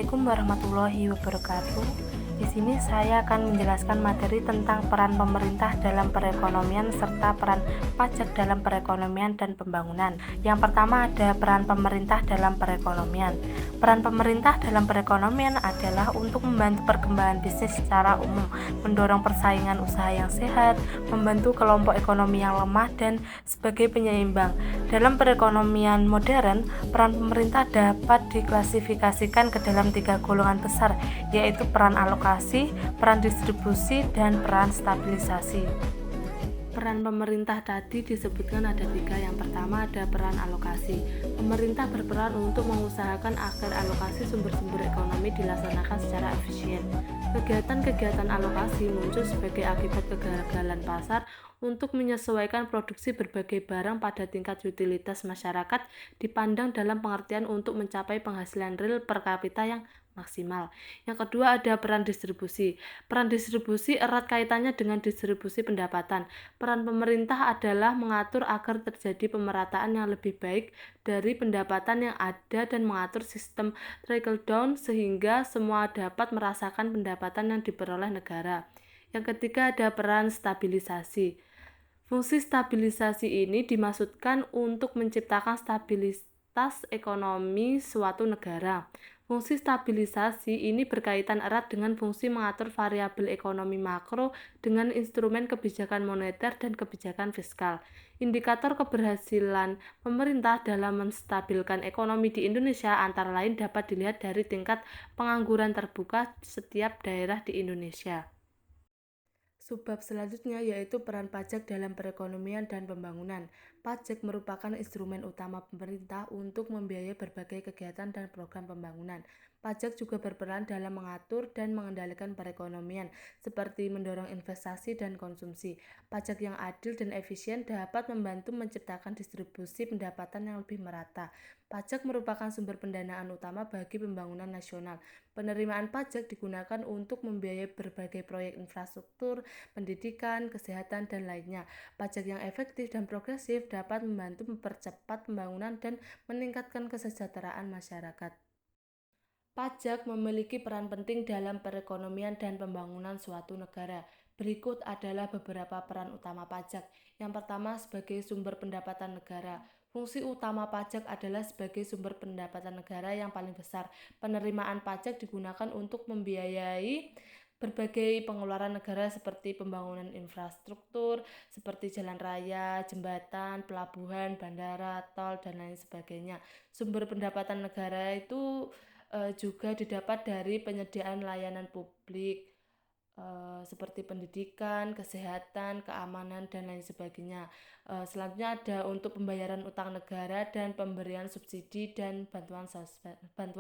Assalamualaikum warahmatullahi wabarakatuh. Di sini saya akan menjelaskan materi tentang peran pemerintah dalam perekonomian serta peran pajak dalam perekonomian dan pembangunan. Yang pertama ada peran pemerintah dalam perekonomian. Peran pemerintah dalam perekonomian adalah untuk membantu perkembangan bisnis secara umum, mendorong persaingan usaha yang sehat, membantu kelompok ekonomi yang lemah, dan sebagai penyeimbang. Dalam perekonomian modern, peran pemerintah dapat diklasifikasikan ke dalam 3 golongan besar, yaitu peran alokasi, peran distribusi, dan peran stabilisasi. Peran pemerintah tadi disebutkan ada 3. Yang pertama ada peran alokasi. Pemerintah berperan untuk mengusahakan agar alokasi sumber-sumber ekonomi dilaksanakan secara efisien. Kegiatan-kegiatan alokasi muncul sebagai akibat kegagalan pasar untuk menyesuaikan produksi berbagai barang pada tingkat utilitas masyarakat, dipandang dalam pengertian untuk mencapai penghasilan real per kapita yang maksimal. Yang kedua ada peran distribusi. Peran distribusi erat kaitannya dengan distribusi pendapatan. Peran pemerintah adalah mengatur agar terjadi pemerataan yang lebih baik dari pendapatan yang ada dan mengatur sistem trickle down sehingga semua dapat merasakan pendapatan yang diperoleh negara. Yang ketiga ada peran stabilisasi. Fungsi stabilisasi ini dimaksudkan untuk menciptakan stabilitas ekonomi suatu negara. Fungsi stabilisasi ini berkaitan erat dengan fungsi mengatur variabel ekonomi makro dengan instrumen kebijakan moneter dan kebijakan fiskal. Indikator keberhasilan pemerintah dalam menstabilkan ekonomi di Indonesia antara lain dapat dilihat dari tingkat pengangguran terbuka setiap daerah di Indonesia. Subbab selanjutnya yaitu peran pajak dalam perekonomian dan pembangunan. Pajak merupakan instrumen utama pemerintah untuk membiayai berbagai kegiatan dan program pembangunan. Pajak juga berperan dalam mengatur dan mengendalikan perekonomian, seperti mendorong investasi dan konsumsi. Pajak yang adil dan efisien dapat membantu menciptakan distribusi pendapatan yang lebih merata. Pajak merupakan sumber pendanaan utama bagi pembangunan nasional. Penerimaan pajak digunakan untuk membiayai berbagai proyek infrastruktur, pendidikan, kesehatan, dan lainnya. Pajak yang efektif dan progresif dapat membantu mempercepat pembangunan dan meningkatkan kesejahteraan masyarakat. Pajak memiliki peran penting dalam perekonomian dan pembangunan suatu negara. Berikut adalah beberapa peran utama pajak. Yang pertama, sebagai sumber pendapatan negara. Fungsi utama pajak adalah sebagai sumber pendapatan negara yang paling besar. Penerimaan pajak digunakan untuk membiayai berbagai pengeluaran negara seperti pembangunan infrastruktur, seperti jalan raya, jembatan, pelabuhan, bandara, tol, dan lain sebagainya. Sumber pendapatan negara itu juga didapat dari penyediaan layanan publik seperti pendidikan, kesehatan, keamanan, dan lain sebagainya. Selanjutnya ada untuk pembayaran utang negara dan pemberian subsidi dan bantuan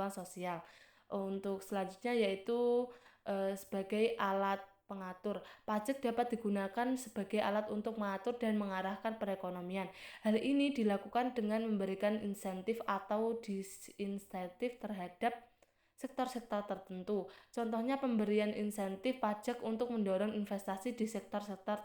sosial. Untuk selanjutnya yaitu sebagai alat pengatur. Pajak dapat digunakan sebagai alat untuk mengatur dan mengarahkan perekonomian. Hal ini dilakukan dengan memberikan insentif atau disinsentif terhadap sektor-sektor tertentu. Contohnya pemberian insentif pajak untuk mendorong investasi di sektor-sektor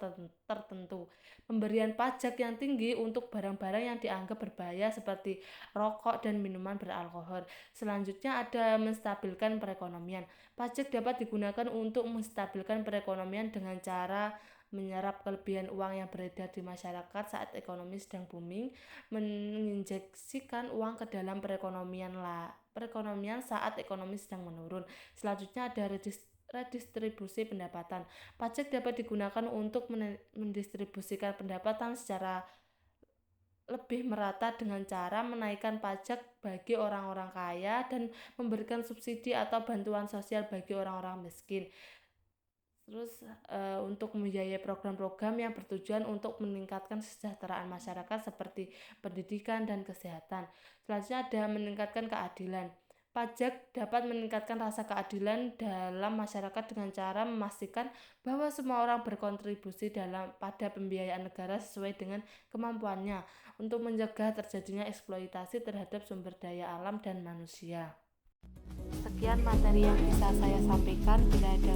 tertentu. Pemberian pajak yang tinggi untuk barang-barang yang dianggap berbahaya seperti rokok dan minuman beralkohol. Selanjutnya ada menstabilkan perekonomian. Pajak dapat digunakan untuk menstabilkan perekonomian dengan cara menyerap kelebihan uang yang beredar di masyarakat saat ekonomi sedang booming, menginjeksikan uang ke dalam perekonomian saat ekonomi sedang menurun. Selanjutnya ada redistribusi pendapatan. Pajak dapat digunakan untuk mendistribusikan pendapatan secara lebih merata dengan cara menaikkan pajak bagi orang-orang kaya dan memberikan subsidi atau bantuan sosial bagi orang-orang miskin. Terus untuk membiayai program-program yang bertujuan untuk meningkatkan kesejahteraan masyarakat seperti pendidikan dan kesehatan. Selanjutnya ada meningkatkan keadilan. Pajak dapat meningkatkan rasa keadilan dalam masyarakat dengan cara memastikan bahwa semua orang berkontribusi pada pembiayaan negara sesuai dengan kemampuannya untuk mencegah terjadinya eksploitasi terhadap sumber daya alam dan manusia. Sekian materi yang bisa saya sampaikan. Bila ada